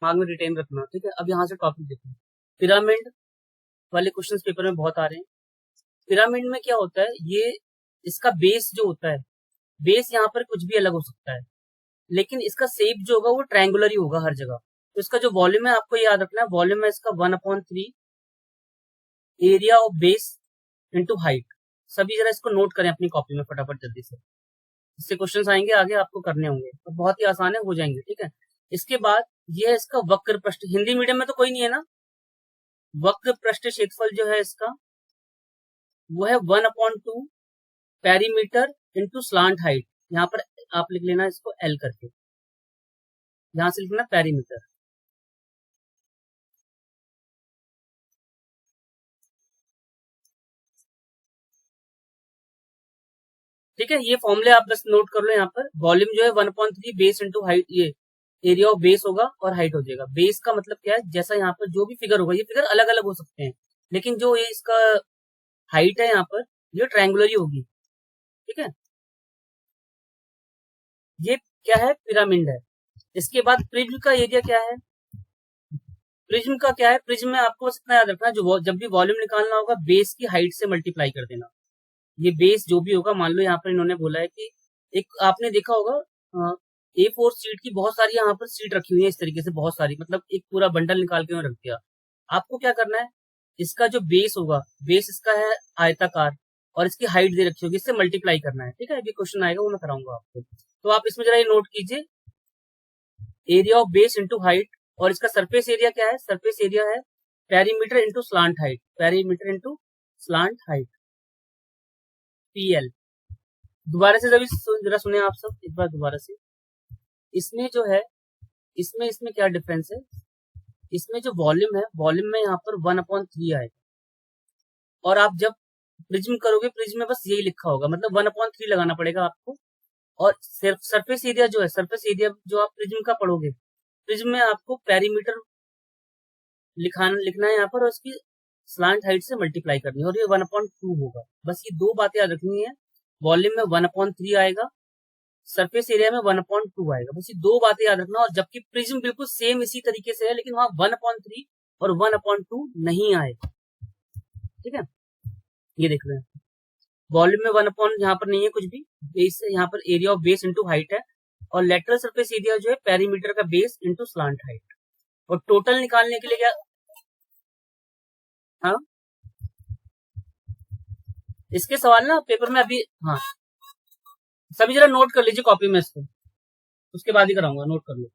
दिमाग में रिटेन रखना, ठीक है। अब यहाँ से टॉपिक देखो, पिरामिड वाले क्वेश्चंस पेपर में बहुत आ रहे हैं। पिरामिड में क्या होता है, ये इसका बेस जो होता है, बेस यहाँ पर कुछ भी अलग हो सकता है, लेकिन इसका शेप जो होगा वो ट्रायंगुलर ही होगा हर जगह। तो इसका जो वॉल्यूम है आपको याद रखना है, वॉल्यूम है इसका 1/3 area of base into height. सभी जरा इसको नोट करें अपनी कॉपी में फटाफट जल्दी से, इससे क्वेश्चंस आएंगे आगे आपको करने होंगे, तो बहुत ही आसान है, हो जाएंगे, ठीक है। इसके बाद ये है इसका वक्र पृष्ठ, हिंदी मीडियम में तो कोई नहीं है ना। वक्र पृष्ठ क्षेत्रफल जो है इसका वो है 1/2 पेरीमीटर इंटू स्लांट हाइट। यहाँ पर आप लिख लेना इसको एल करके, यहां से लिखना पेरीमीटर। ठीक है, ये फॉर्मूले आप बस नोट कर लो। यहाँ पर वॉल्यूम जो है 1/3 बेस इंटू हाइट, ये एरिया ऑफ बेस होगा और हाइट हो जाएगा। बेस का मतलब क्या है, जैसा यहाँ पर जो भी फिगर होगा, ये फिगर अलग अलग हो सकते हैं, लेकिन जो ये इसका हाइट है यहाँ पर ये ट्रायंगुलर ही होगी, ठीक है। ये क्या है, पिरामिड है। इसके बाद प्रिज्म का एरिया क्या है, प्रिज्म का क्या है, प्रिज्म में आपको बस इतना याद रखना है, जो जब भी वॉल्यूम निकालना होगा बेस की हाइट से मल्टीप्लाई कर देना। ये बेस जो भी होगा, मान लो यहाँ पर इन्होंने बोला है कि एक आपने देखा होगा A4 सीट की बहुत सारी यहाँ पर सीट रखी हुई है इस तरीके से, बहुत सारी, मतलब एक पूरा बंडल निकाल के रख दिया। आपको क्या करना है, इसका जो बेस होगा, बेस इसका है आयताकार और इसकी हाइट दे रखी होगी, इससे मल्टीप्लाई करना है, ठीक है। अभी क्वेश्चन आएगा वो मैं कराऊंगा आपको, तो आप इसमें जरा ये नोट कीजिए, area of base into height, और इसका सरफेस एरिया क्या है, सरफेस एरिया है perimeter into slant height, perimeter into slant height, PL। दोबारा से जरा सुने आप सब एक बार दोबारा से। इसमें जो है, इसमें इसमें क्या डिफरेंस है, इसमें जो वॉल्यूम है, वॉल्यूम में यहाँ पर 1/3 आएगा, और आप जब प्रिज्म करोगे, प्रिज्म में बस यही लिखा होगा, मतलब 1/3 लगाना पड़ेगा आपको। और सिर्फ सरफेस एरिया जो है, सरफेस एरिया जो आप प्रिज्म का पढ़ोगे, प्रिज्म में आपको पेरीमीटर लिखना है यहाँ पर, और उसकी स्लांट हाइट से मल्टीप्लाई करनी है, और ये 1/2 होगा। बस ये दो बातें याद रखनी है, वॉल्यूम में 1/3 आएगा, सरफेस एरिया में 1/2 आएगा, बस ये दो बातें याद रखना। और जबकि प्रिज्म बिल्कुल सेम इसी तरीके से है, लेकिन वहां 1/3 और 1/2 नहीं आएगा, ठीक है। ये देख रहे हैं, वॉल्यूम में 1 यहाँ पर नहीं है कुछ भी, बेस यहाँ पर area of base into height है, और लेटरल सरफेस एरिया जो है पेरीमीटर का बेस इंटू स्लांट हाइट। और टोटल निकालने के लिए क्या, हाँ इसके सवाल ना पेपर में अभी, हाँ सभी जरा नोट कर लीजिए कॉपी में इसको, उसके बाद ही कराऊंगा, नोट कर लो।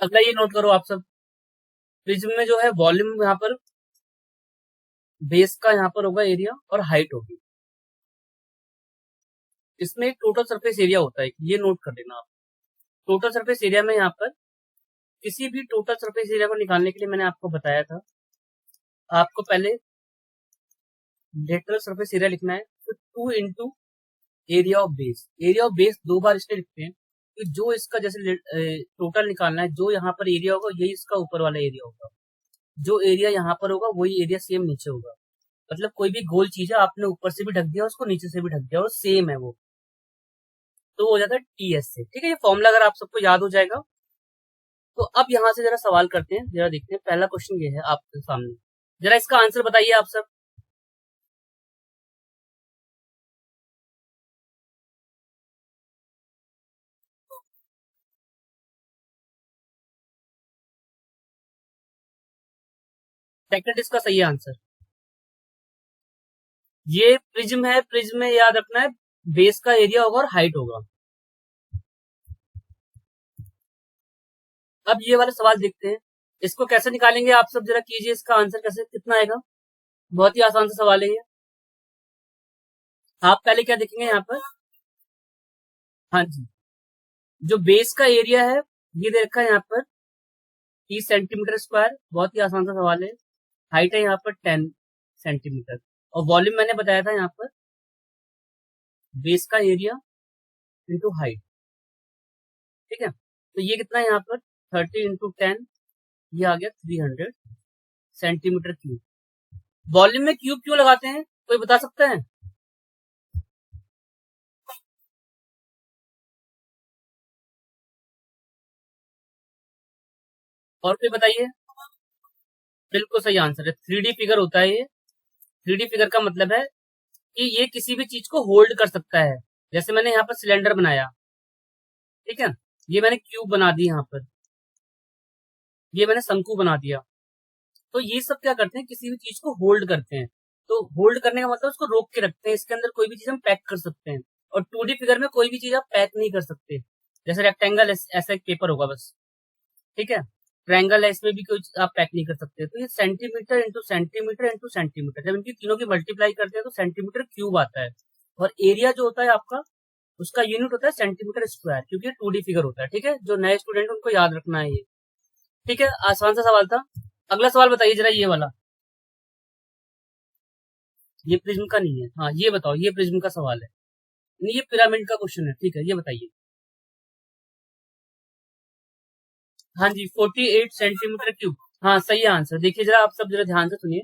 अगला ये नोट करो आप सब, प्रिज्म में जो है वॉल्यूम यहाँ पर बेस का यहाँ पर होगा एरिया और हाइट होगी, इसमें एक टोटल सरफेस एरिया होता है, ये नोट कर लेना आप। टोटल सरफेस एरिया में यहाँ पर किसी भी टोटल सरफेस एरिया को निकालने के लिए मैंने आपको बताया था, आपको पहले लेटरल सरफेस एरिया लिखना है, तो 2 into area of base. Area of base दो बार इसलिए लिखते हैं कि जो इसका जैसे टोटल निकालना है, जो यहाँ पर एरिया होगा यही इसका ऊपर वाला एरिया होगा, जो एरिया यहाँ पर होगा वही एरिया सेम नीचे होगा। मतलब कोई भी गोल चीज है, आपने ऊपर से भी ढक दिया, उसको नीचे से भी ढक दिया, और सेम है वो, तो हो जाता है TS से, ठीक है। ये फॉर्मूला अगर आप सबको याद हो जाएगा, तो अब यहाँ से जरा सवाल करते हैं, जरा देखते हैं। पहला क्वेश्चन ये है आपके सामने, जरा इसका आंसर बताइए आप सब। सेकंड इसका सही है आंसर। ये प्रिज्म है, प्रिज्म में याद रखना है बेस का एरिया होगा और हाइट होगा। अब ये वाला सवाल देखते हैं, इसको कैसे निकालेंगे आप सब जरा कीजिए, इसका आंसर कैसे कितना आएगा। बहुत ही आसान सा सवाल है ये। आप पहले क्या देखेंगे यहाँ पर, हाँ जी, जो बेस का एरिया है ये दे रखा है यहाँ पर 30 सेंटीमीटर स्क्वायर, बहुत ही आसान सा सवाल है। हाइट है यहाँ पर 10 सेंटीमीटर, और वॉल्यूम मैंने बताया था यहाँ पर बेस का एरिया इंटू हाइट, ठीक है। तो ये कितना है यहाँ पर 30 × 10, ये आ गया 300 सेंटीमीटर क्यूब। वॉल्यूम में क्यूब क्यों लगाते हैं, कोई बता सकता है? और कोई बताइए। बिल्कुल सही आंसर है, 3D फिगर होता है ये। 3D फिगर का मतलब है कि ये किसी भी चीज को होल्ड कर सकता है। जैसे मैंने यहाँ पर सिलेंडर बनाया, ठीक है, ये मैंने क्यूब बना दी, यहाँ पर ये मैंने शंकु बना दिया। तो ये सब क्या करते हैं, किसी भी चीज को होल्ड करते हैं। तो होल्ड करने का मतलब उसको रोक के रखते हैं, इसके अंदर कोई भी चीज हम पैक कर सकते हैं। और 2D फिगर में कोई भी चीज आप पैक नहीं कर सकते। जैसे रेक्टेंगल ऐसा एक पेपर होगा बस, ठीक है। ट्रायंगल है, इसमें भी कोई आप पैक नहीं कर सकते। तो ये centimetre into centimetre into centimetre, जब इनकी तीनों की मल्टीप्लाई करते हैं तो सेंटीमीटर क्यूब आता है। और एरिया जो होता है आपका, उसका यूनिट होता है सेंटीमीटर स्क्वायर, क्योंकि 2D फिगर होता है, ठीक है। जो नए स्टूडेंट उनको याद रखना है ये, ठीक है। आसान सा सवाल था। अगला सवाल बताइए जरा, ये वाला। ये प्रिज्म का नहीं है, हाँ ये बताओ, ये प्रिज्म का सवाल है। नहीं, ये पिरामिड का क्वेश्चन है, ठीक है, ये बताइए। हाँ जी, 48 सेंटीमीटर क्यूब, हाँ सही आंसर। देखिए जरा, आप सब जरा ध्यान से सुनिए।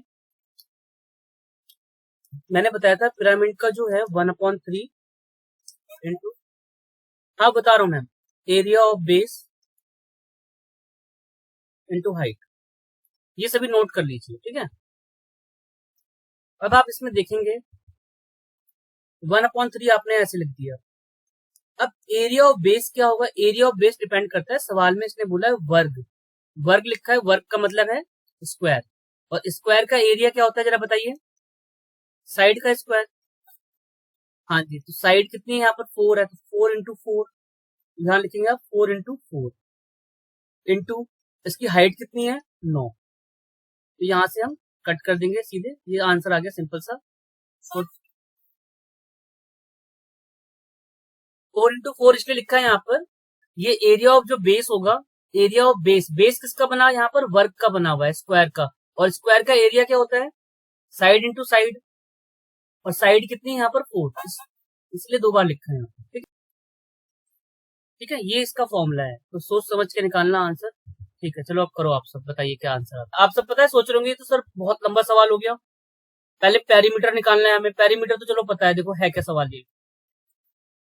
मैंने बताया था पिरामिड का जो है 1/3 इंटू, हाँ बता रहा हूँ ma'am, area of base into height. ये सभी नोट कर लीजिए, ठीक है। अब आप इसमें देखेंगे 1/3 आपने ऐसे लिख दिया। अब एरिया ऑफ बेस क्या होगा, एरिया ऑफ बेस डिपेंड करता है, सवाल में इसने बोला है वर्ग। वर्ग लिखा है, वर्ग का मतलब है स्क्वायर। और स्क्वायर का एरिया क्या होता है जरा बताइए, साइड का स्क्वायर। हाँ जी, तो साइड कितनी है यहाँ पर 4 है, तो 4 × 4, यहाँ लिखेंगे आप 4 × 4 इंटू, इसकी हाइट कितनी है 9। तो यहाँ से हम कट कर देंगे सीधे, ये आंसर आ गया सिंपल सा। 4 × 4 इसलिए लिखा है यहाँ पर, ये एरिया ऑफ जो बेस होगा, एरिया ऑफ बेस, बेस किसका बना है यहाँ पर, वर्ग का बना हुआ है, स्क्वायर का। और स्क्वायर का एरिया क्या होता है, साइड इंटू साइड। और साइड कितनी है यहाँ पर 4, इसलिए 2 बार लिखा है यहाँ पर, ठीक है। ठीक है, ये इसका फॉर्मूला है, तो सोच समझ के निकालना आंसर। ठीक है, चलो अब करो, आप सब बताइए क्या आंसर आता है। आप सब पता है, सोच रहे होंगे तो सर बहुत लंबा सवाल हो गया, पहले पेरीमीटर निकालना है हमें। पेरीमीटर तो चलो पता है, देखो है क्या सवाल ये।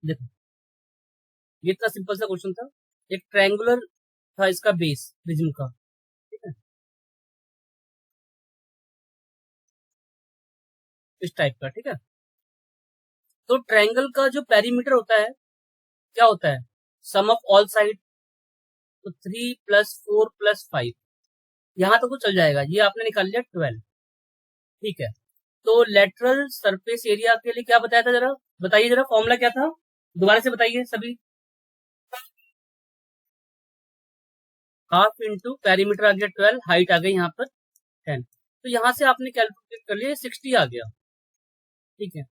देखो, ये इतना सिंपल सा क्वेश्चन था। एक ट्रायंगुलर था इसका बेस प्रिज्म का, ठीक है, इस टाइप का, ठीक है। तो ट्रायंगल का जो पेरीमीटर होता है, क्या होता है, सम ऑफ ऑल साइड। तो 3 + 4 + 5, यहां तक तो चल जाएगा, ये आपने निकाल लिया 12, ठीक है। तो लेटरल सरफेस एरिया के लिए क्या बताया था, जरा बताइए, जरा फॉर्मूला क्या था, दोबारा से बताइए सभी। हाफ इंटू पेरीमीटर आ गया 12, हाइट आ गई यहाँ पर 10। तो यहाँ से आपने कैलकुलेट कर लिया, 60 आ गया, ठीक है।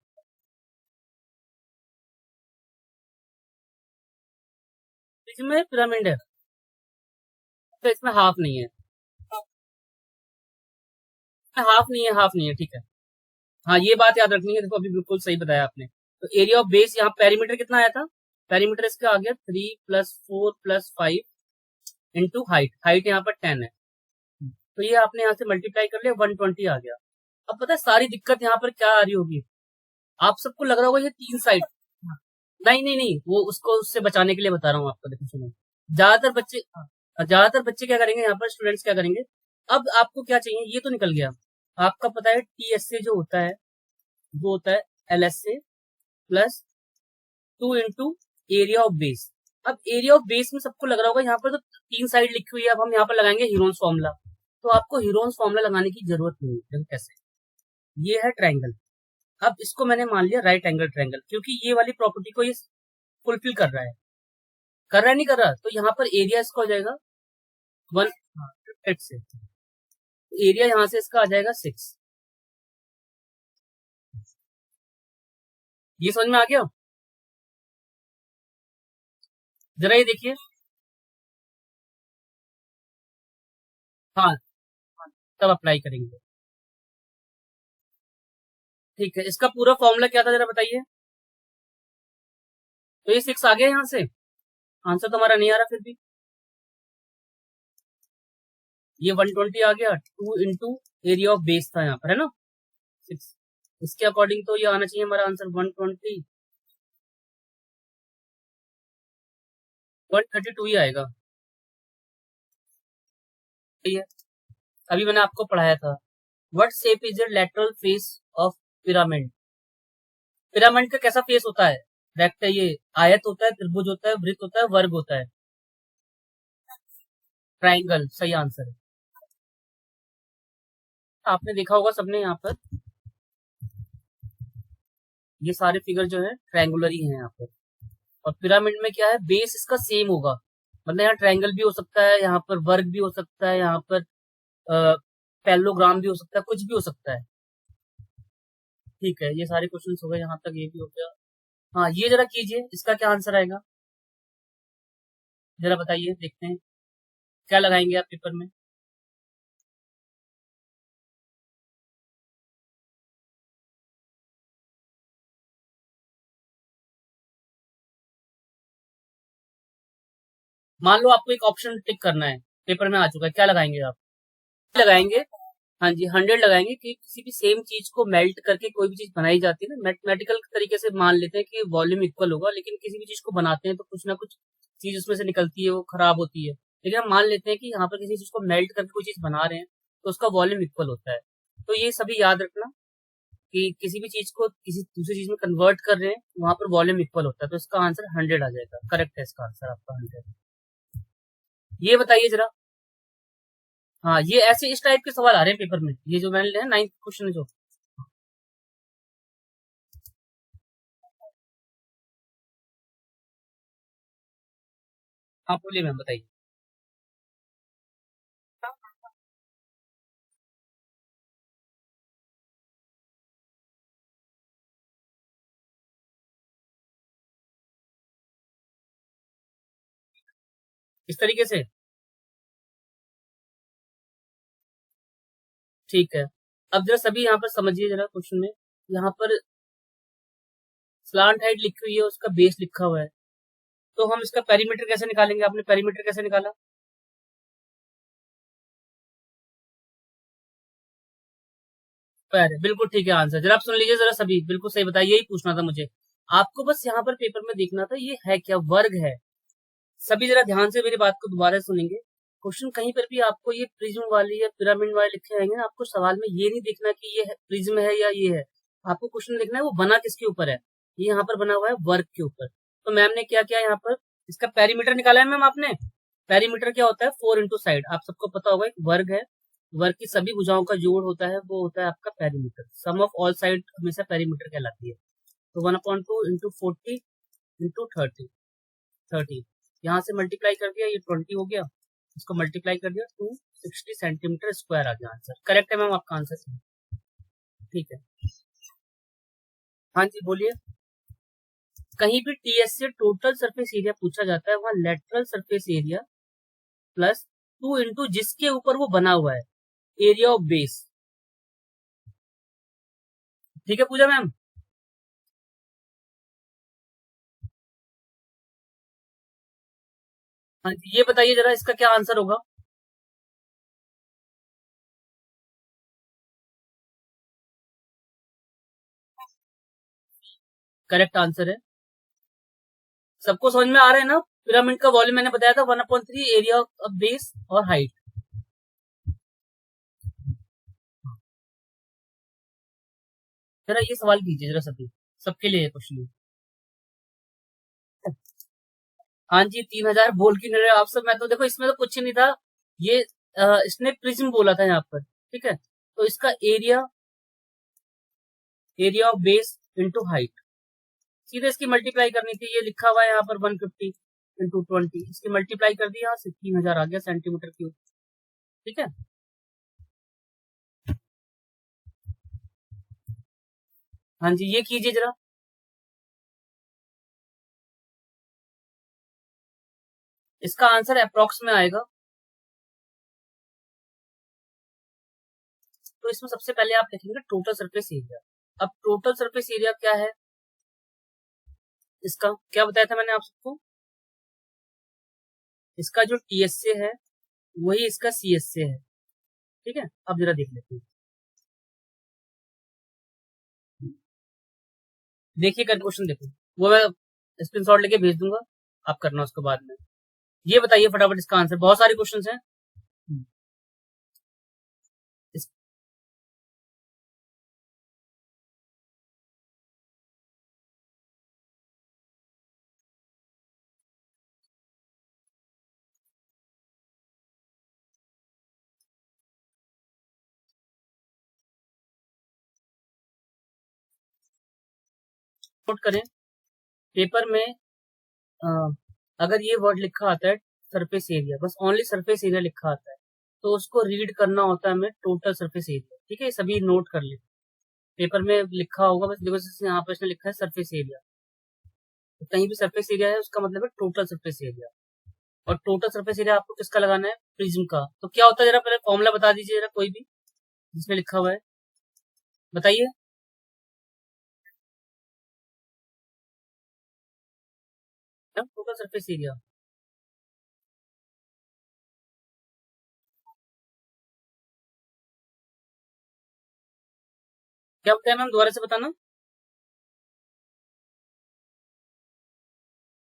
इसमें पिरामिड है, तो इसमें हाफ नहीं है, हाफ नहीं है, हाफ नहीं है, ठीक है। हाँ, ये बात याद रखनी है, देखो अभी बिल्कुल सही बताया आपने। तो एरिया ऑफ बेस, यहाँ पेरीमीटर कितना आया था, पेरीमीटर इसका आ गया 3 + 4 + 5 इंटू हाइट, हाइट यहाँ पर 10 है। तो ये आपने यहाँ से मल्टीप्लाई कर लिया, 120 आ गया। अब पता है सारी दिक्कत यहाँ पर क्या आ रही होगी, आप सबको लग रहा होगा ये 3 साइड। नहीं नहीं नहीं, वो उसको उससे बचाने के लिए बता रहा हूँ आपको, देखो सुनो। ज्यादातर बच्चे ज्यादातर बच्चे क्या करेंगे यहाँ पर, स्टूडेंट्स क्या करेंगे, अब आपको क्या चाहिए, ये तो निकल गया। आपका पता है TSA जो होता है, वो होता है LSA plus 2 × area of base. अब एरिया ऑफ बेस में सबको लग रहा होगा यहाँ पर तो 3 साइड लिखी हुई है, अब हम यहाँ पर लगाएंगे हीरोन्स फॉर्मूला। तो आपको हीरोन्स फॉर्मूला लगाने की जरूरत नहीं है, देखो कैसे। ये है ट्रायंगल, अब इसको मैंने मान लिया राइट एंगल ट्रायंगल, क्योंकि ये वाली प्रॉपर्टी को ये फुलफिल कर रहा है। कर रहा है नहीं कर रहा, तो यहाँ पर एरिया इसका हो जाएगा 1, से एरिया यहाँ से इसका आ जाएगा 6। ये समझ में आ गया, जरा ये देखिए। हाँ, तब अप्लाई करेंगे। ठीक है, इसका पूरा फॉर्मूला क्या था जरा बताइए। तो ये 6 आ गया यहाँ से, आंसर तो हमारा नहीं आ रहा फिर भी। ये 120 आ गया, 2 इंटू एरिया ऑफ बेस था यहाँ पर, है ना 6। इसके अकॉर्डिंग तो ये आना चाहिए हमारा आंसर 120, 132 ही आएगा। ठीक है, अभी मैंने आपको पढ़ाया था, what shape is the lateral face of pyramid. Pyramid का कैसा फेस होता है, रेक्ट है, ये आयत होता है, त्रिभुज होता है, वृत्त होता है, वर्ग होता है। ट्राइंगल सही आंसर है। आपने देखा होगा सबने यहाँ पर, ये सारे फिगर जो है ट्रायंगुलर ही है यहाँ पर। और पिरामिड में क्या है, बेस इसका सेम होगा, मतलब यहाँ ट्रायंगल भी हो सकता है, यहाँ पर वर्ग भी हो सकता है, यहाँ पर पैरेललोग्राम भी हो सकता है, कुछ भी हो सकता है। ठीक है, ये सारे क्वेश्चन हो गए यहाँ तक, ये भी हो गया। हाँ, ये जरा कीजिए, इसका क्या आंसर आएगा जरा बताइए, देखते हैं क्या लगाएंगे आप पेपर में। मान लो आपको एक ऑप्शन टिक करना है, पेपर में आ चुका है, क्या लगाएंगे आप। लगाएंगे, हाँ जी 100 लगाएंगे कि किसी भी सेम चीज को मेल्ट करके कोई भी चीज बनाई जाती है ना, मैथमेटिकल तरीके से मान लेते हैं कि वॉल्यूम इक्वल होगा, लेकिन किसी भी चीज को बनाते हैं तो कुछ ना कुछ चीज उसमें से निकलती है, वो खराब होती है। लेकिन हम मान लेते हैं कि यहाँ पर किसी चीज को मेल्ट करके कोई चीज बना रहे हैं तो उसका वॉल्यूम इक्वल होता है। तो ये सभी याद रखना कि किसी भी चीज को किसी दूसरी चीज में कन्वर्ट कर रहे हैं, वहां पर वॉल्यूम इक्वल होता है, तो इसका आंसर 100 आ जाएगा। करेक्ट है इसका आंसर आपका 100। ये बताइए जरा, हाँ ये ऐसे इस टाइप के सवाल आ रहे हैं पेपर में, ये जो मैंने लिया 9th क्वेश्चन जो। हाँ बोलिए मैम बताइए। इस तरीके से, ठीक है। अब जरा सभी यहाँ पर समझिए जरा क्वेश्चन में, यहाँ पर स्लांट हाइट लिखी हुई है, उसका बेस लिखा हुआ है, तो हम इसका पेरीमीटर कैसे निकालेंगे, आपने पेरीमीटर कैसे निकाला। बिल्कुल ठीक है आंसर, जरा आप सुन लीजिए जरा सभी, बिल्कुल सही बताइए, यही पूछना था मुझे आपको, बस यहाँ पर पेपर में देखना था ये है क्या, वर्ग है। सभी जरा ध्यान से मेरी बात को दोबारा सुनेंगे। क्वेश्चन कहीं पर भी आपको ये प्रिज्म वाली या पिरामिड वाले लिखे आएंगे ना, आपको सवाल में ये नहीं देखना कि ये प्रिज्म है या ये है, आपको क्वेश्चन देखना है वो बना किसके ऊपर है। ये यहाँ पर बना हुआ है वर्ग के ऊपर। तो मैम ने क्या किया यहाँ पर, इसका पेरीमीटर निकाला है मैम आपने। पेरीमीटर क्या होता है, 4 इंटू साइड, आप सबको पता होगा एक वर्ग है, वर्ग की सभी भुजाओं का जोड़ होता है, वो होता है आपका perimeter, sum of all side हमेशा पेरीमीटर कहलाती है। तो 1/2 इंटू 40 इंटू 30, यहाँ से मल्टीप्लाई कर दिया, ये 20 हो गया, इसको मल्टीप्लाई कर दिया, 260 सेंटीमीटर स्क्वायर आ गया आंसर। करेक्ट है मैम आपका आंसर। ठीक है, हाँ जी बोलिए। कहीं भी टीएस से टोटल सरफेस एरिया पूछा जाता है, वहां lateral surface area plus 2 into जिसके ऊपर वो बना हुआ है, एरिया ऑफ बेस। ठीक है पूजा मैम। हाँ जी, ये बताइए जरा इसका क्या आंसर होगा। करेक्ट आंसर है। सबको समझ में आ रहा है ना, पिरामिड का वॉल्यूम मैंने बताया था 1/3 एरिया ऑफ बेस और हाइट। जरा ये सवाल कीजिए जरा सभी, सबके लिए क्वेश्चन। हाँ जी 3000 बोल के नहीं रहे आप सब, मैं तो देखो इसमें तो कुछ नहीं था, ये इसने प्रिज्म बोला था यहाँ पर, ठीक है, तो इसका area, area of base into height, सीधे इसकी मल्टीप्लाई करनी थी, ये लिखा हुआ है यहाँ पर 150 इंटू 20, इसकी मल्टीप्लाई कर दी, यहाँ से 3000 आ गया सेंटीमीटर क्यूब। ठीक है, हाँ जी ये कीजिए जरा। इसका आंसर अप्रोक्स में आएगा। तो इसमें सबसे पहले आप लिखेंगे टोटल सरफेस एरिया, अब टोटल सरफेस एरिया क्या है इसका, क्या बताया था मैंने आप सबको, इसका जो टीएसए है वही इसका सीएसए है। ठीक है, अब जरा देख लेते हैं। देखिए कर क्वेश्चन देखो, वो मैं स्क्रीनशॉट लेके भेज दूंगा, आप करना उसके बाद में। ये बताइए फटाफट इसका आंसर, बहुत सारे क्वेश्चंस हैं। इस, नोट करें पेपर में, अ, अगर ये वर्ड लिखा आता है सरफेस एरिया, बस ओनली सरफेस एरिया लिखा आता है, तो उसको रीड करना होता है हमें टोटल सरफेस एरिया। ठीक है, सभी नोट कर ले, पेपर में लिखा होगा, बस देखो जैसे यहाँ पर इसने लिखा है सरफेस एरिया, तो कहीं भी सरफेस एरिया है उसका मतलब है टोटल सरफेस एरिया। और टोटल सरफेस एरिया आपको किसका लगाना है, प्रिज्म का। तो क्या होता है जरा पहले फॉर्मूला बता दीजिए जरा, कोई भी जिसमें लिखा हुआ है बताइए। टोटल सरफेस एरिया क्या होता है मैम, दोबारा से बताना।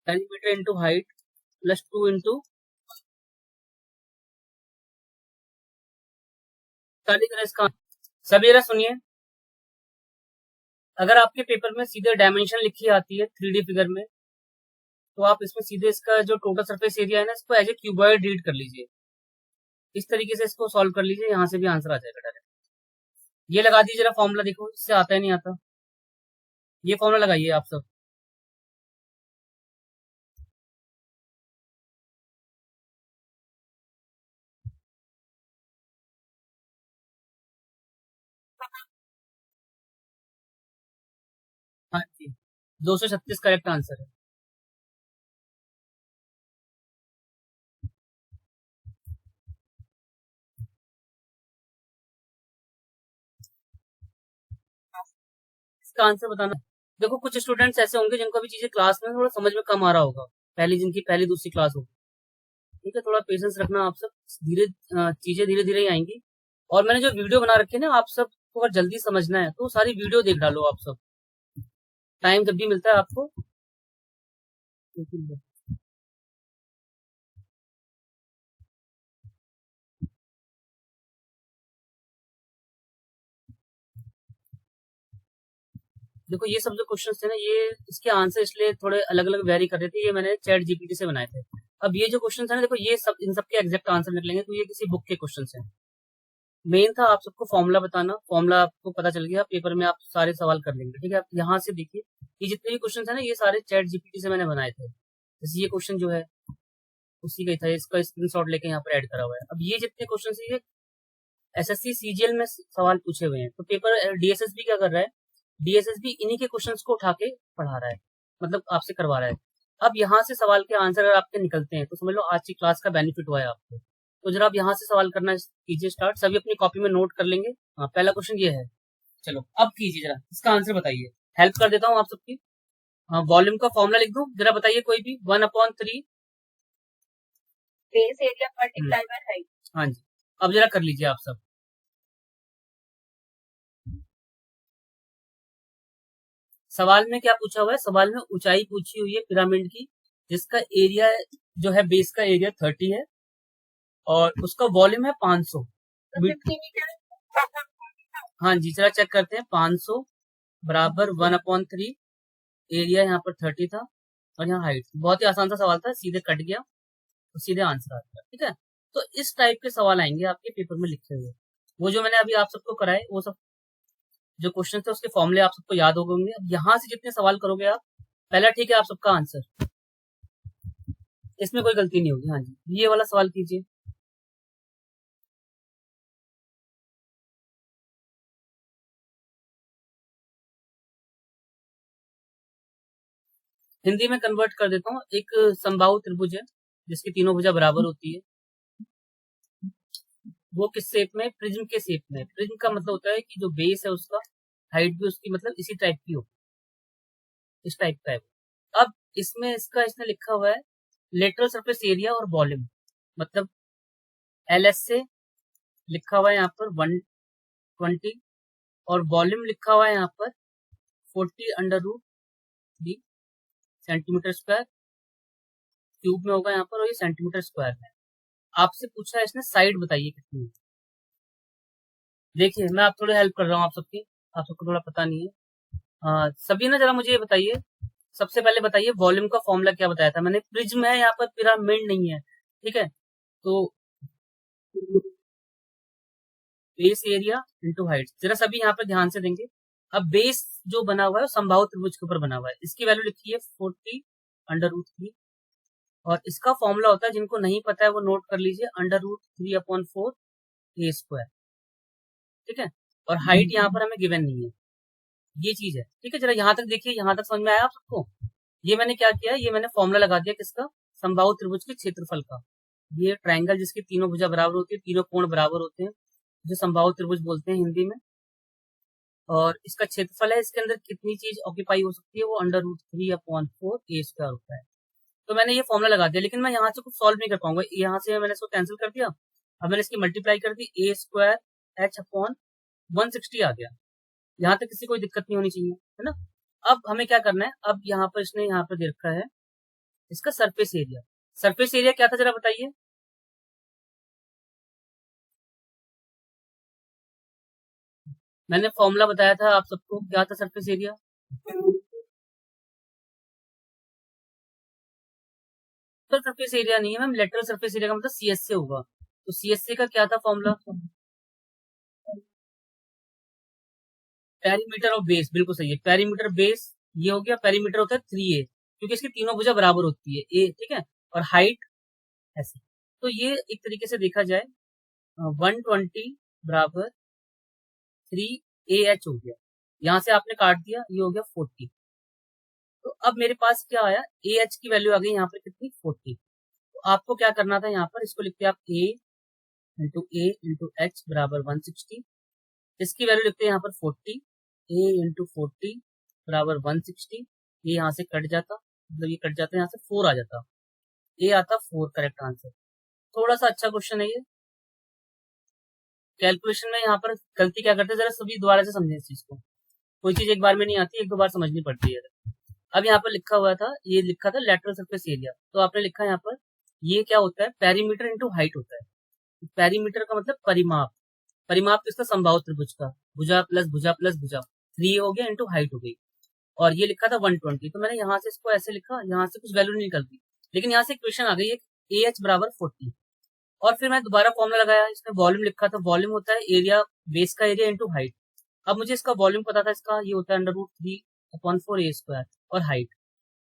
Centimetre into height plus 2 into, इसका सभी जरा सुनिए, अगर आपके पेपर में सीधे डायमेंशन लिखी आती है 3D फिगर में, तो आप इसमें सीधे इसका जो टोटल सरफेस एरिया है ना, इसको एज ए क्यूबॉइड रीड कर लीजिए। इस तरीके से इसको सॉल्व कर लीजिए, यहाँ से भी आंसर आ जाएगा डायरेक्ट। ये लगा दीजिए जरा फॉर्मूला, देखो इससे आता है नहीं आता, ये फॉर्मूला लगाइए आप सब। हाँ जी, 236 करेक्ट आंसर है। इसका आंसर बताना। देखो कुछ स्टूडेंट्स ऐसे होंगे जिनको भी चीजें क्लास में थोड़ा समझ में कम आ रहा होगा, पहली जिनकी पहली दूसरी क्लास होगी। ठीक है, थोड़ा पेशेंस रखना आप सब, धीरे चीजें धीरे धीरे ही आएंगी। और मैंने जो वीडियो बना रखी है ना, आप सब को अगर जल्दी समझना है तो सारी वीडियो देख डालो आप सब, टाइम जब भी मिलता है आपको। देखो ये सब जो क्वेश्चन थे ना, ये इसके आंसर इसलिए थोड़े अलग अलग वेरी कर रहे थे, ये मैंने चैट जीपीटी से बनाए थे। अब ये जो क्वेश्चन है ना, देखो ये सब इन सब के एग्जैक्ट आंसर निकलेंगे, तो ये किसी बुक के क्वेश्चन हैं। मेन था आप सबको फॉर्मूला बताना, फॉर्मूला आपको पता चल गया, पेपर में आप सारे सवाल कर लेंगे। ठीक है, आप यहाँ से देखिए, ये जितने भी क्वेश्चन है ना, ये सारे चैट जीपीटी से मैंने बनाए थे। जैसे ये क्वेश्चन जो है उसी का ही था, इसका स्क्रीनशॉट लेके यहाँ पर ऐड करा हुआ है। अब ये जितने क्वेश्चन है, ये एसएससी सीजीएल में सवाल पूछे हुए हैं, तो पेपर डीएसएसबी क्या कर रहा है, डीएसएसबी इन्हीं के क्वेश्चंस को उठा के पढ़ा रहा है, मतलब आपसे करवा रहा है। अब यहाँ से सवाल के आंसर अगर आपके निकलते हैं तो समझ लो आज की क्लास का बेनिफिट हुआ है आपको। तो जरा आप यहाँ से सवाल करना कीजिए स्टार्ट, सभी अपनी कॉपी में नोट कर लेंगे। हाँ, पहला क्वेश्चन ये है, चलो अब कीजिए जरा, इसका आंसर बताइए, हेल्प कर देता हूँ आप सबकी। हाँ, वॉल्यूम का फॉर्मूला लिख दूं, जरा बताइए कोई भी। 1/3 base area multiply by height. हाँ जी, अब जरा कर लीजिए आप सब। सवाल में क्या पूछा हुआ है, सवाल में ऊंचाई पूछी हुई है पिरामिड की, जिसका एरिया जो है बेस का एरिया 30 है और उसका वॉल्यूम है 500 मीटर। हाँ जी, जरा चेक करते हैं, 500 बराबर 1/3, एरिया यहाँ पर 30 था और यहाँ हाइट। बहुत ही आसान सा सवाल था, सीधे कट गया तो सीधे आंसर आ गया। ठीक है, तो इस टाइप के सवाल आएंगे आपके पेपर में लिखे हुए। वो जो मैंने अभी आप सबको कराए, वो सब जो क्वेश्चन थे उसके फॉर्मूले आप सबको याद हो होंगे। अब यहाँ से जितने सवाल करोगे आप, पहला ठीक है आप सबका आंसर, इसमें कोई गलती नहीं होगी। हाँ जी, ये वाला सवाल कीजिए। हिंदी में कन्वर्ट कर देता हूँ, एक समबाहु त्रिभुज है जिसकी तीनों भुजा बराबर होती है, वो किस शेप में, प्रिज्म के शेप में। प्रिज्म का मतलब होता है कि जो बेस है उसका हाइट भी उसकी मतलब इसी टाइप की हो, इस टाइप का है। अब इसमें इसने लिखा हुआ है लेटरल सरफेस एरिया और वॉल्यूम, मतलब LS से लिखा हुआ है यहाँ पर 120 और वॉल्यूम लिखा हुआ है यहाँ पर 40√3 सेंटीमीटर स्क्वायर, क्यूब में होगा यहाँ पर, और ये सेंटीमीटर स्क्वायर में। आपसे पूछा है इसने साइड बताइए कितनी है। देखिए मैं आप थोड़ी हेल्प कर रहा हूँ आप सबको थोड़ा पता नहीं है। सभी ना जरा मुझे ये बताइए, सबसे पहले बताइए वॉल्यूम का फॉर्मूला क्या बताया था मैंने। प्रिज्म है यहाँ पर, पिरामिड नहीं है, ठीक है। तो बेस एरिया इंटू हाइट, जरा सभी यहाँ पर ध्यान से देंगे। अब बेस जो बना हुआ है वो समबाहु त्रिभुज के ऊपर बना हुआ है, इसकी वैल्यू लिखी है 40√3 और इसका फॉर्मूला होता है, जिनको नहीं पता है वो नोट कर लीजिए, √3/4 a², ठीक है। और हाइट यहाँ पर हमें गिवन नहीं है, ये चीज है, ठीक है। जरा यहाँ तक देखिए, यहाँ तक समझ में आया आप सबको। ये मैंने क्या किया, ये मैंने फॉर्मूला लगा दिया किसका, समबाहु त्रिभुज के क्षेत्रफल का। ये ट्रायंगल जिसकी तीनों भुजा बराबर होती है, तीनों कोण बराबर होते हैं, जो समबाहु त्रिभुज बोलते हैं हिंदी में। और इसका क्षेत्रफल है, इसके अंदर कितनी चीज ऑक्यूपाई हो सकती है, वो √3/4 a² होता है। तो मैंने ये फॉर्मूला लगा दिया, लेकिन मैं यहाँ से कुछ सॉल्व नहीं कर पाऊंगा, यहाँ से मैंने इसको कैंसिल कर दिया। अब मैंने इसकी मल्टीप्लाई कर दी, a² h/160 आ गया। यहाँ तक किसी कोई दिक्कत नहीं होनी चाहिए, है ना। अब हमें क्या करना है, अब यहाँ पर इसने यहाँ पर दे रखा है इसका सरफेस एरिया। सरफेस एरिया क्या था जरा बताइए। मैंने फॉर्मूला बताया था आप सबको, क्या था सरफेस एरिया। सरफेस एरिया नहीं है मैम, लेटरल सरफेस एरिया का मतलब CS से होगा। तो CSC का क्या था फॉर्मूला, पेरीमीटर ऑफ बेस, बिल्कुल सही है। पेरीमीटर बेस ये हो गया, पेरीमीटर होता है 3a, क्योंकि इसकी तीनों भुजा बराबर होती है, ए, ठीक है। और हाइट ऐसे, तो ये एक तरीके से देखा जाए 120 बराबर 3AH हो गया। यहाँ से आपने काट दिया, ये हो गया 40। तो अब मेरे पास क्या आया, AH की वैल्यू आ गई यहाँ पर कितनी, 40। तो आपको क्या करना था, यहाँ पर इसको लिखते हैं आप A इंटू H बराबर 160। इसकी वैल्यू लिखते हैं यहाँ पर 40, A इंटू 40 बराबर 160। ये यहाँ से कट जाता, मतलब ये कट जाता, यहाँ से 4 आ जाता, ए आता 4 करेक्ट आंसर। थोड़ा सा अच्छा क्वेश्चन है ये। कैलकुलेशन में यहाँ पर गलती क्या करते हैं, जरा सभी दोबारा से समझें इस चीज को। कोई चीज एक बार में नहीं आती, एक दो बार समझनी पड़ती है। अब यहाँ पर लिखा हुआ था, ये लिखा था लेटरल सरफेस एरिया, तो आपने लिखा यहाँ पर ये क्या होता है, पेरीमीटर इंटू हाइट होता है। पेरीमीटर का मतलब परिमाप, परिमाप किसका, समबाहु त्रिभुज का, भुजा प्लस भुजा प्लस भुजा, 3 हो गया इंटू हाइट हो गई। और ये लिखा था 120, तो मैंने यहाँ से इसको ऐसे लिखा, यहाँ से कुछ वैल्यू नहीं निकलती, लेकिन यहाँ से इक्वेशन आ गई AH बराबर 40। और फिर मैं दोबारा फॉर्मूला लगाया, इसमें वॉल्यूम लिखा था, वॉल्यूम होता है एरिया, बेस का एरिया इंटू हाइट। अब मुझे इसका वॉल्यूम पता था, इसका ये होता है √3/4 a², और हाइट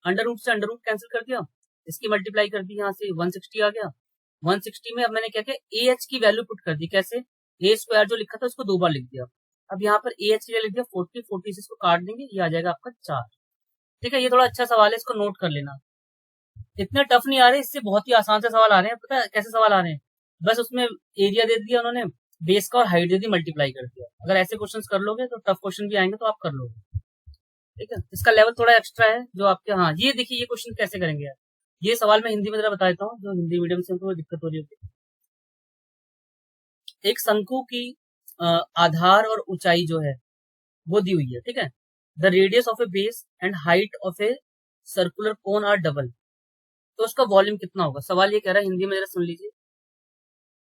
अंडर रूट से अंडर रूट कैंसिल कर दिया, इसकी मल्टीप्लाई कर दी, यहाँ से 160 आ गया। 160 में अब मैंने क्या किया, AH की वैल्यू पुट कर दी, कैसे, a² जो लिखा था उसको 2 बार लिख दिया। अब यहाँ पर AH की वैल्यू लिख दिया 40, 40 से इसको काट देंगे, ये आ जाएगा आपका 4। ठीक है, ये थोड़ा अच्छा सवाल है, इसको नोट कर लेना। इतने टफ नहीं आ रहे, इससे बहुत ही आसान से सवाल आ रहे हैं। पता है कैसे सवाल आ रहे हैं, बस उसमें एरिया दे दिया उन्होंने, बेस का और हाइट दे दी, मल्टीप्लाई कर दिया। अगर ऐसे क्वेश्चंस कर लोगे तो टफ क्वेश्चन भी आएंगे तो आप कर लोगे, ठीक है। इसका लेवल थोड़ा एक्स्ट्रा है जो आपके, हाँ ये देखिए, ये क्वेश्चन कैसे करेंगे यार। ये सवाल मैं हिंदी में जरा बता देता हूँ, जो हिंदी मीडियम से उनको दिक्कत हो रही होगी। एक शंकु की आधार और ऊंचाई जो है वो दी हुई है, ठीक है। The radius of a base and height of a circular cone are double, तो उसका वॉल्यूम कितना होगा। सवाल ये कह रहा है, हिंदी में जरा सुन लीजिए।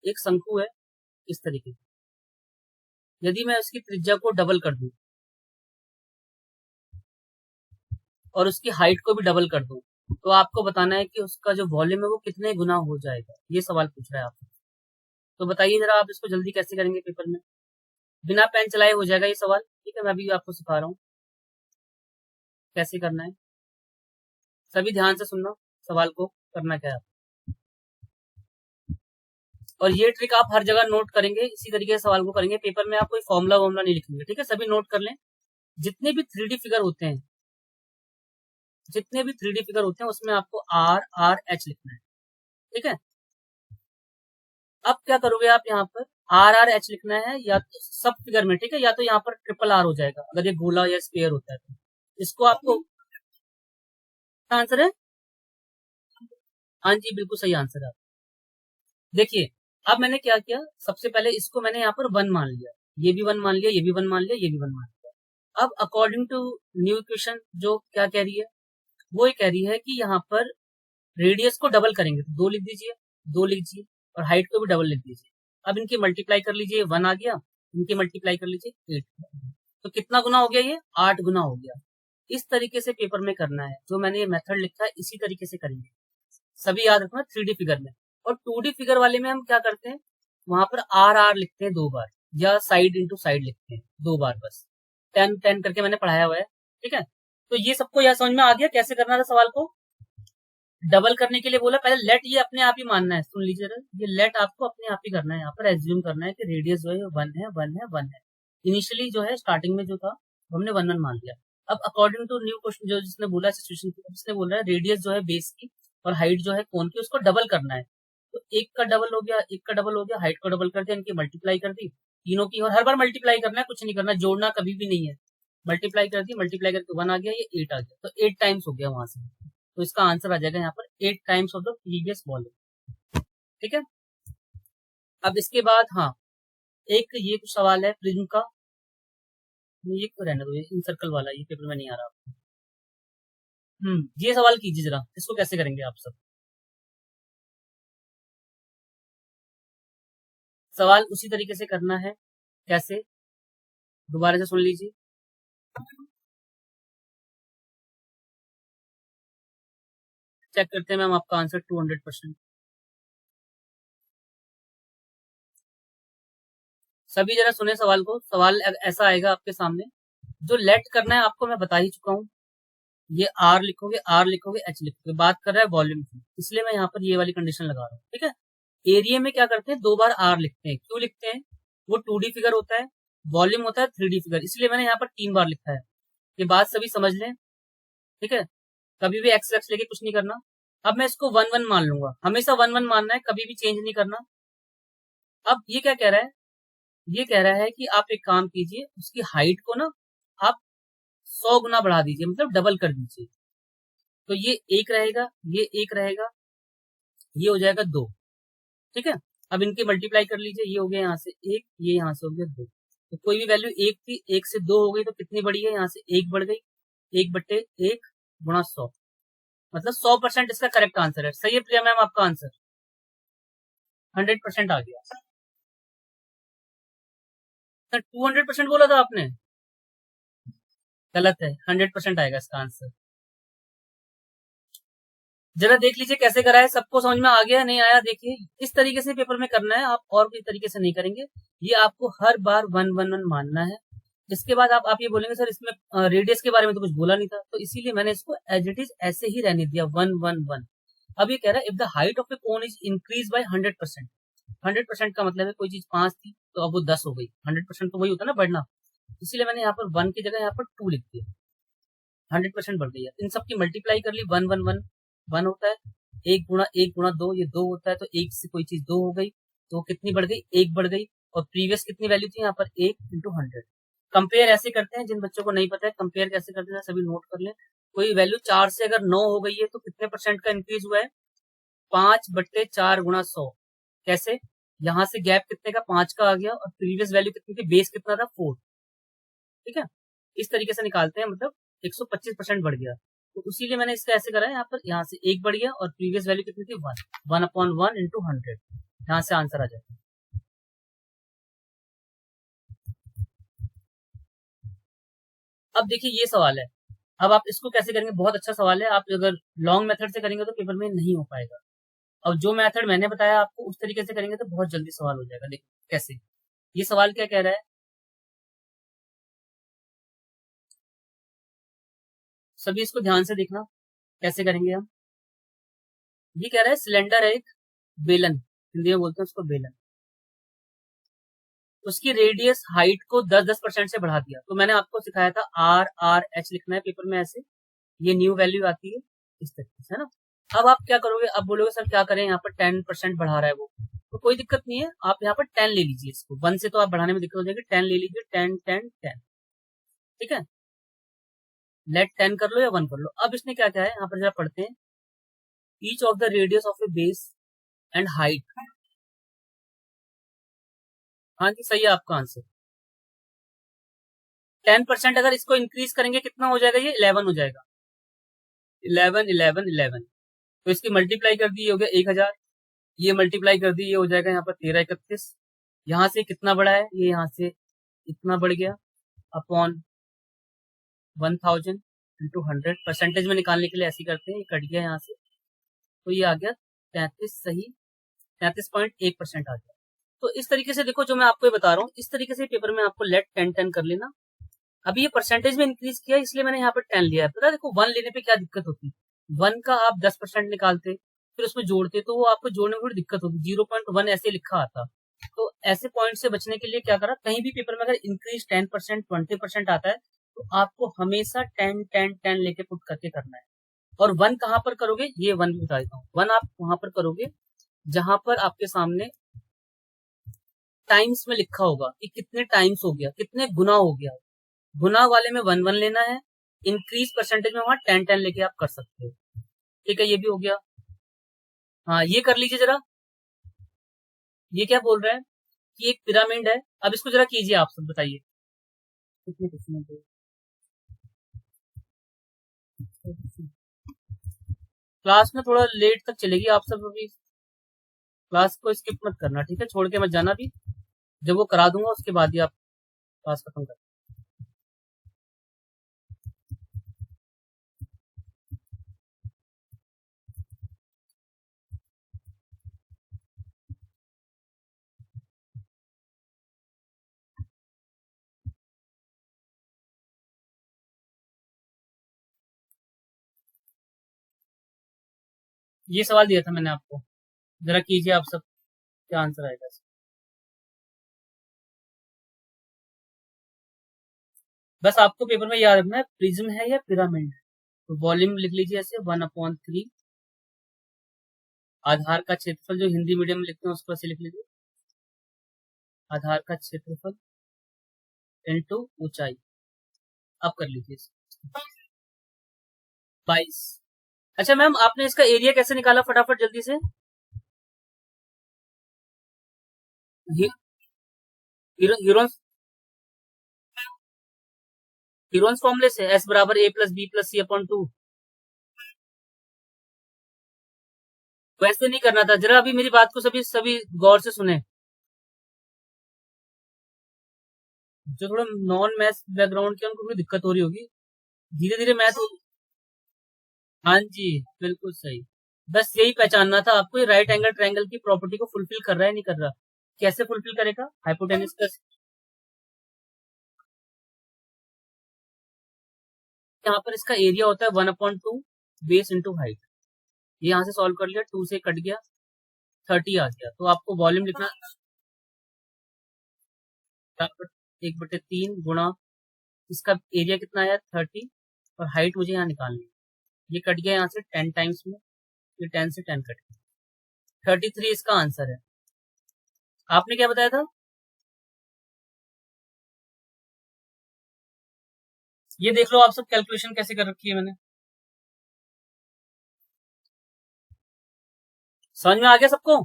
एक शंकु है इस तरीके से, यदि मैं उसकी त्रिज्या को डबल कर दूं और उसकी हाइट को भी डबल कर दूं, तो आपको बताना है कि उसका जो वॉल्यूम है वो कितने गुना हो जाएगा। ये सवाल पूछ रहा है आपको, तो बताइए जरा आप इसको जल्दी कैसे करेंगे पेपर में, बिना पेन चलाए हो जाएगा ये सवाल, ठीक है। मैं अभी आपको सिखा रहा हूँ कैसे करना है, सभी ध्यान से सुनना सवाल को, करना क्या है। और ये ट्रिक आप हर जगह नोट करेंगे, इसी तरीके से सवाल को करेंगे पेपर में, आप कोई फॉर्मुला वॉर्मुला नहीं लिखेंगे, ठीक है। सभी नोट कर लें, जितने भी 3D फिगर होते हैं, जितने भी 3D फिगर होते हैं उसमें आपको RRH लिखना है, ठीक है। अब क्या करोगे आप यहाँ पर, आर आर एच लिखना है या तो सब फिगर में, ठीक है, या तो यहाँ पर ट्रिपल आर हो जाएगा अगर ये गोला या स्क्वायर होता है तो। इसको आपको आंसर है, हाँ जी बिल्कुल सही आंसर है। देखिए अब मैंने क्या किया, सबसे पहले इसको मैंने यहाँ पर 1 मान लिया, ये भी 1 मान लिया, ये भी 1 मान लिया, ये भी 1 मान लिया। अब अकॉर्डिंग टू न्यू इक्वेशन जो क्या कह रही है, वो ये कह रही है कि यहाँ पर रेडियस को डबल करेंगे तो 2 लिख दीजिए, 2 लिख दीजिए, और हाइट को भी डबल लिख दीजिए। अब इनकी मल्टीप्लाई कर लीजिए, 1 आ गया, इनकी मल्टीप्लाई कर लीजिए 8, तो कितना गुना हो गया, ये 8 गुना हो गया। इस तरीके से पेपर में करना है, जो मैंने ये मेथड लिखा है इसी तरीके से करेंगे, सभी याद रखना 3D फिगर में। और 2D फिगर वाले में हम क्या करते हैं, वहां पर आर आर लिखते हैं 2 बार, या साइड इंटू साइड लिखते हैं 2 बार बस, 10 10 करके मैंने पढ़ाया हुआ है, ठीक है। तो ये सबको यह समझ में आ गया कैसे करना था सवाल को। डबल करने के लिए बोला, पहले लेट ये अपने आप ही मानना है, सुन लीजिए, ये लेट आपको अपने आप ही करना है, यहाँ पर एज्यूम करना है कि रेडियस जो है 1 है 1 है 1 है। इनिशियली जो है स्टार्टिंग में जो था हमने 1 1 मान लिया। अब अकॉर्डिंग टू न्यू क्वेश्चन जो जिसने बोला सिचुएशन, जिसने बोला है रेडियस जो है बेस की और हाइट जो है कोन की, उसको डबल करना है। तो एक का डबल हो गया, एक का डबल हो गया, हाइट को डबल कर दिया, इनकी मल्टीप्लाई कर दी तीनों की, और हर बार मल्टीप्लाई करना है, कुछ नहीं करना, जोड़ना कभी भी नहीं है। मल्टीप्लाई कर दी, मल्टीप्लाई करके 1 आ गया, ये 8 आ गया, तो 8 टाइम्स हो गया वहां से, तो इसका आंसर आ जाएगा यहाँ पर 8 times of the previous volume, ठीक है। अब इसके बाद हाँ, एक ये कुछ सवाल है प्रिज्म का, ये तो रहने दो, ये इन सर्कल वाला, ये पेपर में नहीं आ रहा। ये सवाल कीजिए जरा, इसको कैसे करेंगे आप सब। सवाल उसी तरीके से करना है, कैसे, दोबारा से सुन लीजिए। चेक करते हैं मैम आपका आंसर 200%। सभी जरा सुने सवाल को, सवाल ऐसा आएगा आपके सामने, जो लेट करना है आपको मैं बता ही चुका हूँ, ये आर लिखोगे, आर लिखोगे, एच लिखोगे, बात कर रहा है वॉल्यूम की, इसलिए मैं यहाँ पर ये वाली कंडीशन लगा रहा हूँ, ठीक है। एरिया में क्या करते हैं, 2 बार आर लिखते हैं, क्यों लिखते हैं, वो 2D फिगर होता है, वॉल्यूम होता है 3D फिगर, इसलिए मैंने यहाँ पर 3 बार लिखा है। ये बात सभी समझ लें, ठीक है, कभी भी एक्स एक्स लेके कुछ नहीं करना। अब मैं इसको 1 1 मान लूंगा, हमेशा 1 1 मानना है, कभी भी चेंज नहीं करना। अब ये क्या कह रहा है, ये कह रहा है कि आप एक काम कीजिए, उसकी हाइट को ना आप 100 गुना बढ़ा दीजिए, मतलब डबल कर दीजिए, तो ये 1 रहेगा, ये 1 रहेगा, ये हो जाएगा 2, ठीक है। अब इनकी मल्टीप्लाई कर लीजिए, ये हो गया यहाँ से 1, ये यहाँ से हो गया 2, तो कोई भी वैल्यू 1 थी, 1 से 2 हो गई, तो कितनी बढ़ी है, यहाँ से 1 बढ़ गई, 1/1 गुणा 100, मतलब 100% इसका करेक्ट आंसर है। सही है प्रिया मैम आपका आंसर 100% आ गया। सर 200% बोला था आपने, गलत है, 100% आएगा इसका आंसर। जरा देख लीजिए कैसे करा है, सबको समझ में आ गया नहीं आया, देखिए इस तरीके से पेपर में करना है, आप और किस तरीके से नहीं करेंगे। ये आपको हर बार 1 1 1 मानना है। इसके बाद आप ये बोलेंगे सर इसमें रेडियस के बारे में तो कुछ बोला नहीं था, तो इसीलिए मैंने इसको एज इट इज ऐसे ही रहने दिया 1 1 1। अब ये कह रहा है if the height of A cone is increase by 100%, 100% का मतलब है कोई चीज 5 थी तो अब वो 10 हो गई, 100% तो वही होता है ना बढ़ना, इसीलिए मैंने यहाँ पर 1 की जगह यहाँ पर 2 लिख दिया, 100% बढ़ गई है। इन सब की मल्टीप्लाई कर ली, 1 1 1 1 होता है, 1 गुणा 2 ये 2 होता है, तो 1 से कोई चीज 2 हो गई, तो कितनी बढ़ गई, 1 बढ़ गई, और प्रीवियस कितनी वैल्यू थी यहाँ पर 1 × 100। कंपेयर ऐसे करते हैं, जिन बच्चों को नहीं पता है कंपेयर कैसे करते हैं सभी नोट कर लें। कोई वैल्यू 4 से अगर 9 हो गई है तो कितने % का इंक्रीज हुआ है, 5/4 गुणा 100। कैसे, यहाँ से गैप कितने का, 5 का आ गया, और प्रीवियस वैल्यू कितनी थी, बेस कितना था 4, ठीक है। इस तरीके से निकालते हैं, मतलब 125% बढ़ गया, तो उसीलिए मैंने इसका ऐसे करा है, यहाँ पर यहाँ से 1 बढ़ गया, और प्रीवियस वैल्यू कितनी थी 1, 1/1 × 100, यहाँ से आंसर आ जाता है। अब देखिए ये सवाल है, अब आप इसको कैसे करेंगे, बहुत अच्छा सवाल है, आप अगर लॉन्ग मेथड से करेंगे तो पेपर में नहीं हो पाएगा, और जो मेथड मैंने बताया आपको उस तरीके से करेंगे तो बहुत जल्दी सवाल हो जाएगा। देखिए कैसे, ये सवाल क्या कह रहा है, सभी इसको ध्यान से देखना कैसे करेंगे हम। ये कह रहा है सिलेंडर है एक बेलन, हिंदी में बोलते हैं उसको बेलन, उसकी रेडियस हाइट को 10-10% से बढ़ा दिया, तो मैंने आपको सिखाया था आर आर एच लिखना है पेपर में ऐसे, ये न्यू वैल्यू आती है इस तरीके से, है ना। अब आप क्या करोगे, अब बोलोगे सर क्या करें, यहाँ पर 10% बढ़ा रहा है वो, तो कोई दिक्कत नहीं है, आप यहाँ पर 10 ले लीजिए, इसको 1 से तो आप बढ़ाने में दिक्कत हो जाएगी, 10 ले लीजिए, 10 10 10, ठीक है। लेट 10 कर लो या 1 कर लो। अब इसने क्या क्या है यहाँ पर जरा पढ़ते हैं, each of the radius of a base and height. हाँ जी, सही है आपका आंसर। 10% अगर इसको इंक्रीज करेंगे कितना हो जाएगा, ये 11 हो जाएगा, 11 11 11। तो इसकी मल्टीप्लाई कर दी, ये हो गया 1000, ये मल्टीप्लाई कर दी, ये हो जाएगा यहाँ पर 1331। यहाँ से कितना बढ़ा है, ये यहाँ से इतना बढ़ गया, अपॉन 1000 इंटू 100। परसेंटेज में निकालने के लिए ऐसे करते हैं, ये कट गया यहाँ से, तो ये आ गया 33, सही 33.1% आ गया। तो इस तरीके से देखो, जो मैं आपको ये बता रहा हूँ, इस तरीके से पेपर में आपको लेट 10 10 कर लेना। अभी ये परसेंटेज में इंक्रीज किया, इसलिए मैंने यहाँ पर 10 लिया है। पता है देखो 1 लेने पे क्या दिक्कत होती, 1 का आप 10% निकालते फिर उसमें जोड़ते, तो वो आपको जोड़ने में थोड़ी दिक्कत होती, 0.1 ऐसे लिखा आता। तो ऐसे पॉइंट से बचने के लिए क्या करा, कहीं भी पेपर में अगर इंक्रीज 10% 20% आता है, तो आपको हमेशा 10 10 10 लेके पुट करके करना है। और 1 कहां पर करोगे, ये 1 भी बता देता हूँ, 1 आप वहां पर करोगे जहां पर आपके सामने टाइम्स में लिखा होगा कि कितने टाइम्स हो गया, कितने गुना हो गया। गुना वाले में 1 1 लेना है, इंक्रीज परसेंटेज में वहां 10 10 लेके आप कर सकते हो, ठीक है। ये भी हो गया। हाँ, ये कर लीजिए जरा। ये क्या बोल रहा है कि एक पिरामिड है, अब इसको जरा कीजिए, आप सब बताइए कितने क्वेश्चन है। क्लास में थोड़ा लेट तक चलेगी, आप सब अभी क्लास को स्किप मत करना, ठीक है, छोड़ के मत जाना भी। जब वो करा दूंगा उसके बाद ही आप क्लास खत्म कर। ये सवाल दिया था मैंने आपको, जरा कीजिए आप सब, क्या आंसर आएगा इसका। बस आपको पेपर में याद रखना है प्रिज्म है या पिरामिड। तो वॉल्यूम लिख लीजिए ऐसे 1/3, आधार का क्षेत्रफल, जो हिंदी मीडियम में लिखते हैं उसको ऐसे लिख लीजिए, आधार का क्षेत्रफल इंटू ऊंचाई। अब कर लीजिए 22। अच्छा मैम, आपने इसका एरिया कैसे निकाला, फटाफट जल्दी से। ह्यूरॉन्स ह्यूरॉन्स फॉर्मूले से S बराबर A plus B plus C/2। वैसे नहीं करना था, जरा अभी मेरी बात को सभी सभी गौर से सुने। जो थोड़ा नॉन मैथ्स बैकग्राउंड के उनको भी दिक्कत हो रही होगी, धीरे धीरे मैथ। हाँ जी, बिल्कुल सही। बस यही पहचानना था आपको, ये राइट एंगल ट्रायंगल की प्रॉपर्टी को फुलफिल कर रहा है नहीं कर रहा। कैसे फुलफिल करेगा, हाइपोटेन्यूज का, यहाँ पर इसका एरिया होता है 1/2 बेस इंटू हाइट। ये यहाँ से सॉल्व कर लिया, 2 से कट गया, 30 आ गया। तो आपको वॉल्यूम लिखना 1/3 गुणा इसका एरिया कितना आया 30, और हाइट मुझे यहाँ निकालनी है। ये कट गया यहाँ से 10 टाइम्स में, ये 10 से 10 कट गया, 33 इसका आंसर है। आपने क्या बताया था, ये देख लो आप सब कैलकुलेशन कैसे कर रखी है मैंने, समझ में आ गया सबको।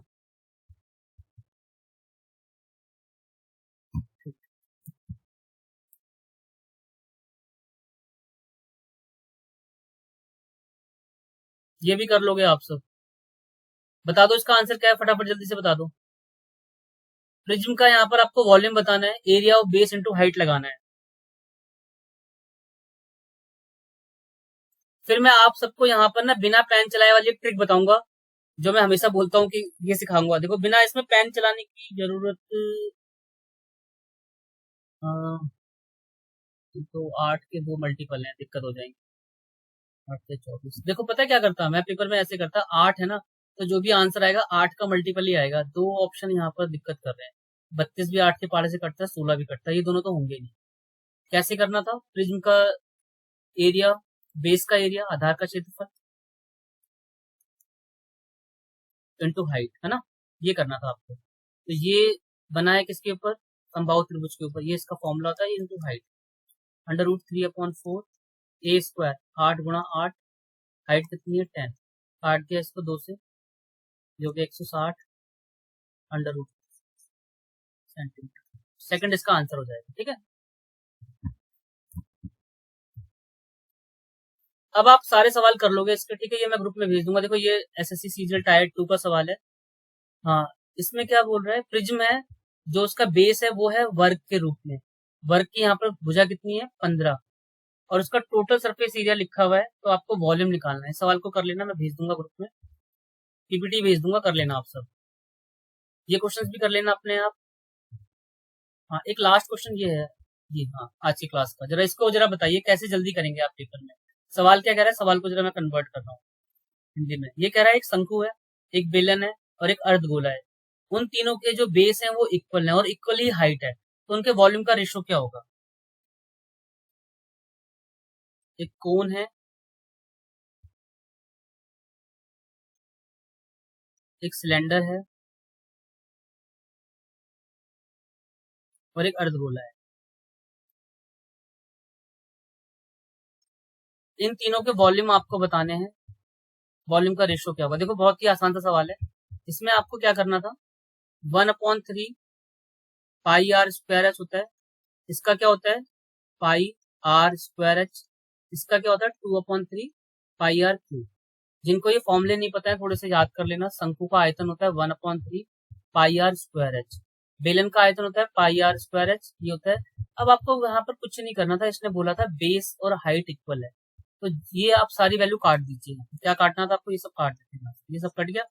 ये भी कर लोगे आप सब, बता दो इसका आंसर क्या है, फटाफट जल्दी से बता दो। प्रिज्म का यहाँ पर आपको वॉल्यूम बताना है, area of base into height लगाना है। फिर मैं आप सबको यहाँ पर ना बिना पेन चलाए वाली एक ट्रिक बताऊंगा, जो मैं हमेशा बोलता हूँ कि ये सिखाऊंगा। देखो बिना इसमें पेन चलाने की जरूरत, तो 8 के 2 मल्टीपल है, दिक्कत हो जाएगी। 8 से 24, देखो पता है क्या करता मैं पेपर में ऐसे करता, 8 है ना, तो जो भी आंसर आएगा 8 का मल्टीपल ही आएगा। दो ऑप्शन यहाँ पर दिक्कत कर रहे हैं, 32 भी 8 के पहाड़े से कटता है, 16 भी कटता है, ये दोनों तो होंगे नहीं। कैसे करना था, प्रिज्म का एरिया, बेस का एरिया, आधार का क्षेत्रफल इंटू हाइट, है ना। ये करना था आपको। तो ये बना है किसके ऊपर, समबाहु त्रिभुज के ऊपर। ये इसका फॉर्मूला होता है इंटू हाइट, √3/4 ए स्क्वायर, 8 × 8, हाइट कितनी है 10, काट दिया इसको 2 से, जो कि 160 √सेंटीमीटर। सेकंड इसका आंसर हो जाएगा, ठीक है। अब आप सारे सवाल कर लोगे इसके, ठीक है। ये मैं ग्रुप में भेज दूंगा। देखो ये एसएससी सीजीएल टायर 2 का सवाल है। हाँ, इसमें क्या बोल रहा है, प्रिज्म है, जो उसका बेस है वो है वर्ग के रूप में। वर्ग की यहाँ पर भुजा कितनी है 15, और उसका टोटल सरफेस एरिया लिखा हुआ है, तो आपको वॉल्यूम निकालना है। सवाल को कर लेना, मैं भेज दूंगा ग्रुप में, पीपीटी भेज दूंगा, कर लेना आप सब। ये क्वेश्चंस भी कर लेना अपने आप। हाँ, एक लास्ट क्वेश्चन ये है जी, हाँ, आज की क्लास का। जरा इसको जरा बताइए कैसे जल्दी करेंगे आप पेपर में। सवाल क्या कह रहा है, सवाल को जरा मैं कन्वर्ट कर रहा हूँ हिंदी में। ये कह रहा है एक शंकु है, एक बेलन है और एक अर्धगोला है। उन तीनों के जो बेस हैं वो इक्वल है और इक्वल ही हाइट है, तो उनके वॉल्यूम का रेशो क्या होगा। एक कोन है, एक सिलेंडर है और एक अर्धगोला है। इन तीनों के वॉल्यूम आपको बताने हैं, वॉल्यूम का रेशो क्या होगा। देखो बहुत ही आसान सा सवाल है। इसमें आपको क्या करना था, 1/3 पाई आर स्क्वायर एच होता है। इसका क्या होता है, पाई आर स्क्वायर एच। इसका क्या होता है, 2/3 पाई आर क्यूब। जिनको ये फॉर्मूले नहीं पता है थोड़े से याद कर लेना। शंकु का आयतन होता है 1/3 पाई आर स्क्वायर एच। बेलन का आयतन होता है पाई आर स्क्वायर एच, ये होता है। अब आपको यहाँ पर कुछ नहीं करना था, इसने बोला था बेस और हाइट इक्वल है, तो ये आप सारी वैल्यू काट दीजिए। क्या काटना था आपको, ये सब काट देना। ये सब कट गया,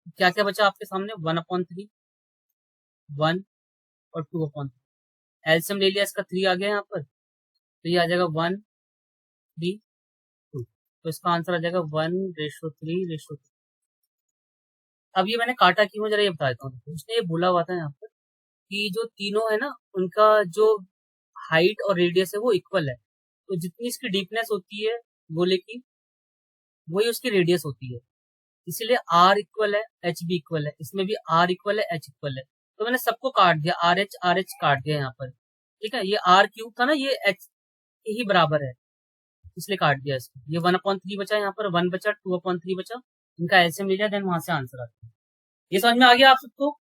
क्या क्या बचा आपके सामने, 1/3, 1 और 2/3। एलसीएम ले लिया, इसका 3 आ गया यहाँ पर, तो ये आ जाएगा 1:3:2। तो इसका आंसर आ जाएगा 1:3:3। अब ये मैंने काटा क्यों, जरा ये बता देता हूँ। उसने ये बोला हुआ था यहाँ पर कि जो तीनों है ना, उनका जो हाइट और रेडियस है वो इक्वल है, तो जितनी इसकी डीपनेस होती है गोले की, वही उसकी रेडियस होती है। इसीलिए आर इक्वल है, एच भी इक्वल है। इसमें भी आर इक्वल है, एच इक्वल है। तो मैंने सबको काट दिया, आर एच काट दिया यहाँ पर, ठीक है। ये आर क्यूब था ना, ये एच के ही बराबर है, इसलिए काट दिया इसको। ये 1/3 बचा, यहाँ पर 1 बचा, 2/3 बचा। इनका एलसीएम ले लिया, देन वहां से आंसर आता है। ये समझ में आ गया आप सबको।